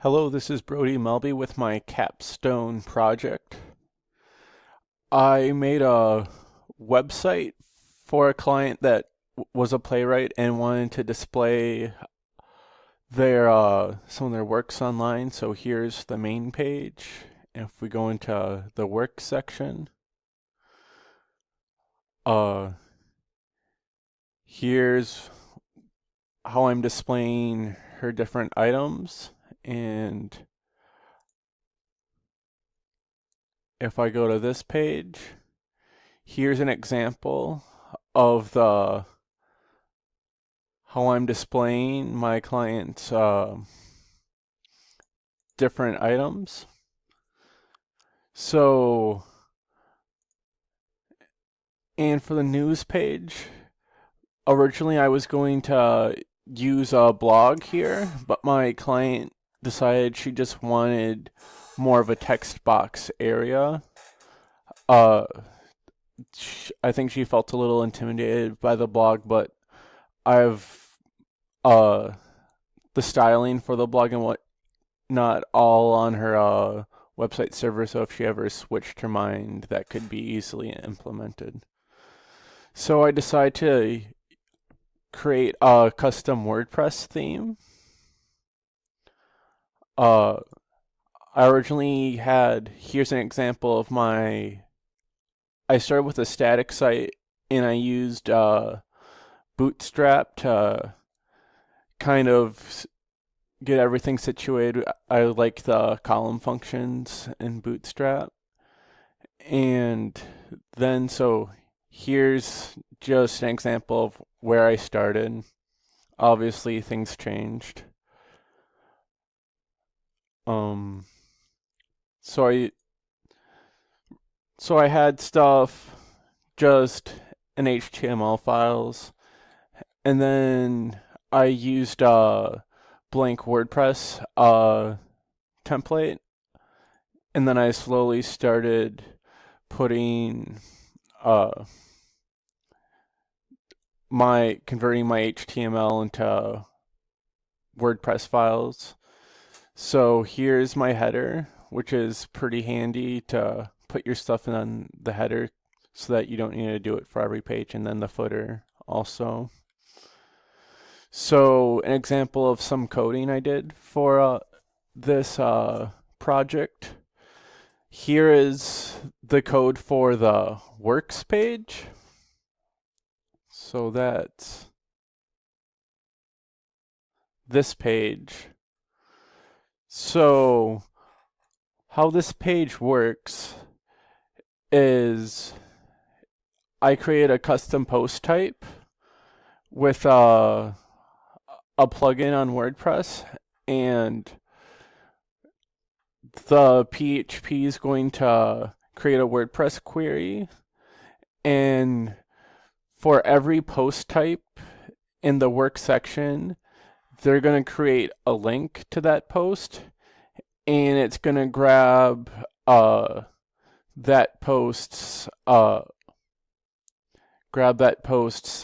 Hello, this is Brody Melby with my Capstone project. I made a website for a client that was a playwright and wanted to display their some of their works online. So here's the main page. And if we go into the work section, uh, here's how I'm displaying her different items. And if I go to this page, here's an example of the how I'm displaying my client's different items. So, and for the news page, originally I was going to use a blog here, but my client decided she just wanted more of a text box area. Uh, I think she felt a little intimidated by the blog, but I've the styling for the blog and whatnot all on her website server, so if she ever switched her mind, that could be easily implemented. So I decided to create a custom WordPress theme. I originally here's an example of I started with a static site and I used Bootstrap to kind of get everything situated. I like the column functions in Bootstrap. And then, so here's just an example of where I started. Obviously, things changed. Um, so I had stuff just in HTML files, and then I used blank WordPress template, and then I slowly started putting converting my HTML into WordPress files. So here's my header, which is pretty handy to put your stuff in on the header so that you don't need to do it for every page, and then the footer also. So an example of some coding I did for this project. Here is the code for the works page. So that's this page. So how this page works is I create a custom post type with a plugin on WordPress, and the PHP is going to create a WordPress query, and for every post type in the work section, they're going to create a link to that post, and it's going to grab that post's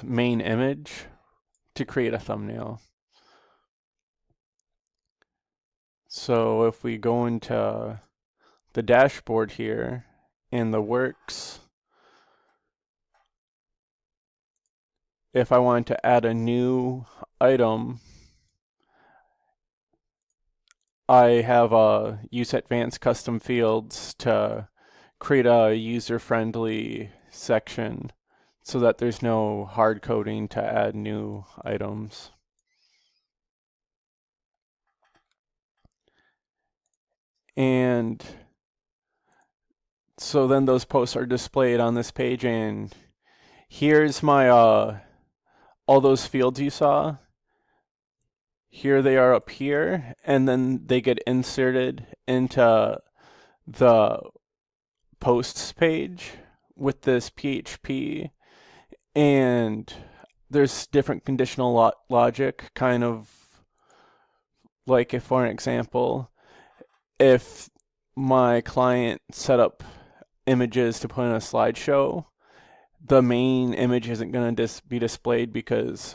main image to create a thumbnail. So if we go into the dashboard here in the works, if I wanted to add a new item, I have use advanced custom fields to create a user-friendly section so that there's no hard coding to add new items. And so then those posts are displayed on this page, and here's my all those fields you saw. Here they are up here, and then they get inserted into the posts page with this PHP, and there's different conditional logic, kind of like, if for an example, if my client set up images to put in a slideshow, the main image isn't going to be displayed because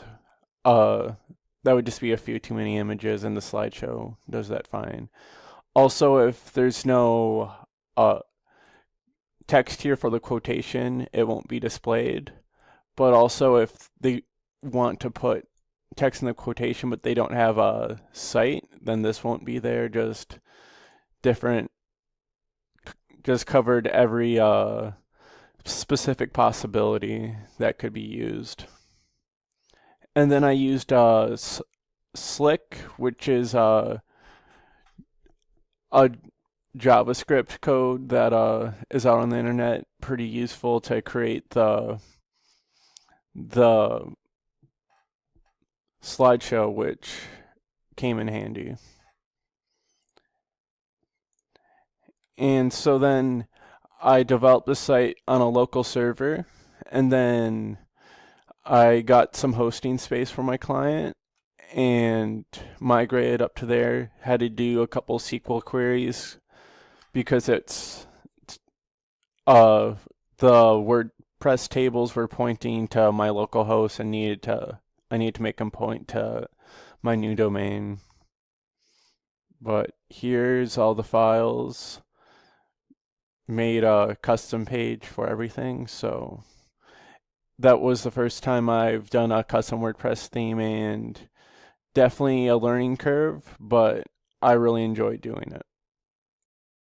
that would just be a few too many images, and the slideshow does that fine. Also, if there's no uh, text here for the quotation, it won't be displayed. But also, if they want to put text in the quotation, but they don't have a site, then this won't be there. Just different, just covered every specific possibility that could be used. And then I used Slick, which is a JavaScript code that is out on the internet, pretty useful to create the slideshow, which came in handy. And so then I developed the site on a local server, and then I got some hosting space for my client and migrated up to there. Had to do a couple SQL queries because uh the WordPress tables were pointing to my local host and I needed to make them point to my new domain. But here's all the files. Made a custom page for everything, so that was the first time I've done a custom WordPress theme, and definitely a learning curve, but I really enjoyed doing it.